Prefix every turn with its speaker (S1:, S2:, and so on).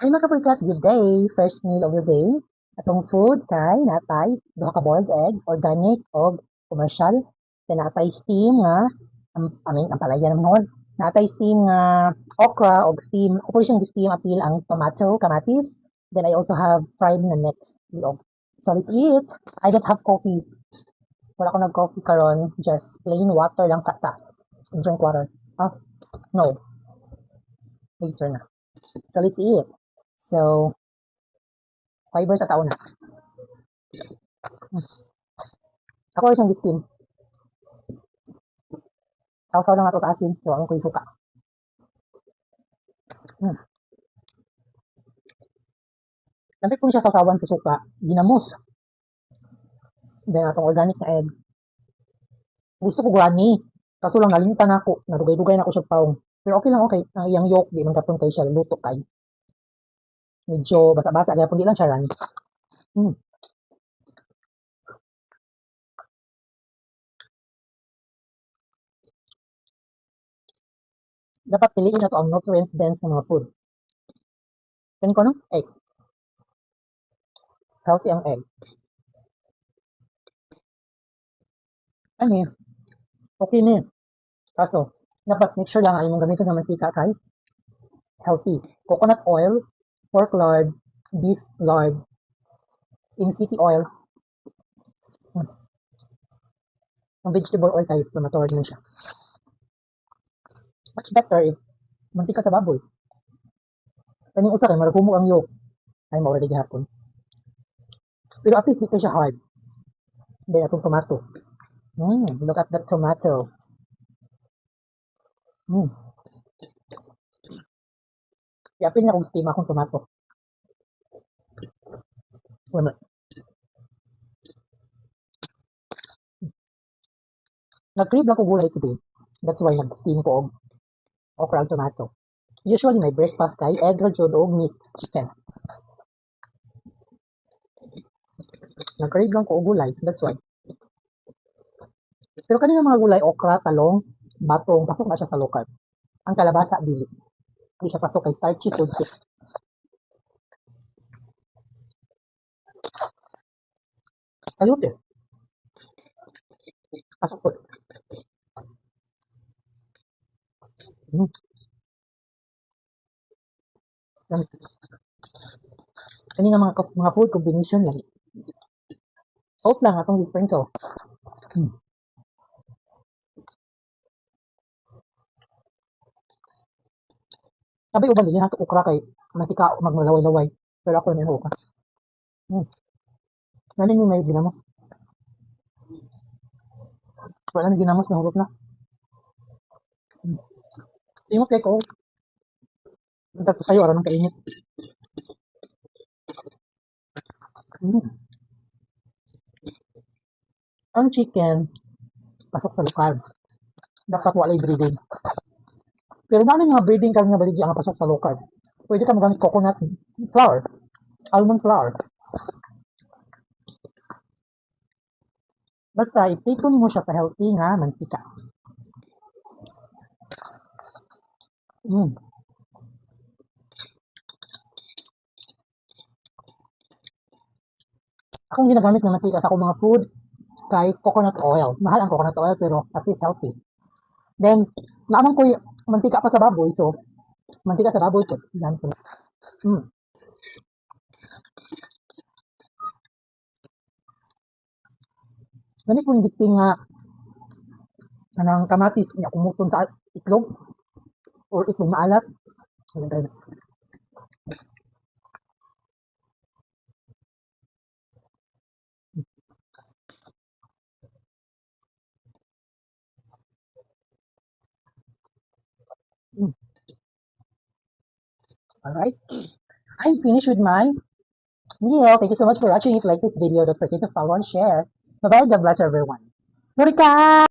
S1: Ay mga kaprikat, good day! First meal of the day. Atong food kay natay duha ka boiled egg, organic og commercial. Then natay steam nga ang palaya naman. Natay steam nga okra og steam. Ako siyang steam apil ang tomato, kamatis. Then I also have fried na neck liog. So let's eat. I don't have coffee. Wala ko nag-coffee karon, just plain water lang sa ta. Drink water. Ah, no. Later na. So let's eat. So, fiber sa taon na. Ako rin siyang steam. Sausaw lang ato sa asin. So, ang ko yung suka. Lamig ko siya sausawan sa suka. Ginamos. Then, atong organic na egg. Gusto ko gani. Kaso lang nalimtan ako. Nadugay-dugay na ako siya paong. Pero okay lang, okay. Ang iyang yolk, di man kapon kay siya. Luto kay. Medyo basa-basa. Kaya di lang siya rani. Dapat piliin na to ang nutrient dense na mga food. Kanin ko no? Egg. Healthy ang egg. Ano eh? Okay na eh. Kaso, dapat make sure lang ay mong gamitin ng mantika kay healthy. Coconut oil, pork lard, beef lard, MCT oil. Ang vegetable oil tayo, inflammatory naman siya. Much better if mantika sa baboy. Kaning usa kay maragumo ang yolk. Ay mo already gihapon. Pero at least dito siya hard. Then atong tomato. Look at that tomato. Yapin niya kung steam akong tomato. Wala. Nag-crave lang ko gulay today. That's why nag-steam ko og okra and tomato. Usually my breakfast kay egg rajod og meat, chicken. Nag-crave lang ko og gulay. That's why. Pero kanina mga gulay, okra, talong, batong, pasok na siya sa low carb. Ang kalabasa, dili. Hindi siya pasok kay starchy food sick. Ayun eh. Pasok po. Kanina mga food combination lang. Salt lang atong i-sprinkle. Sabi uban din hato okra kay matika magmalaway-laway. Pero ako na okra. Namin yung may ginamos. Wala na ginamos na hurot na. Tingok kay ko. Dapat sa'yo aram ng kainit. Ang chicken, pasok sa lokal. Dapat walay breeding. Pero namin mga breeding kami nga baligya ang pasok sa lokal. Pwede ka magamit coconut flour, almond flour. Basta, ipikon mo siya sa healthy nga mantika. Akong ginagamit na mantika sa akong mga food kay coconut oil. Mahal ang coconut oil pero at least healthy. Then, naman ko mantika pa sa baboy, so mantika sa baboy ko. Yan ko. Ganit kung gitting nga anang kamatis niya kumuton sa itlog or itlog maalat. Alright. I'm finished with my meal. Thank you so much for watching. If you like this video, don't forget to follow and share. Bye-bye. God bless everyone. Murika!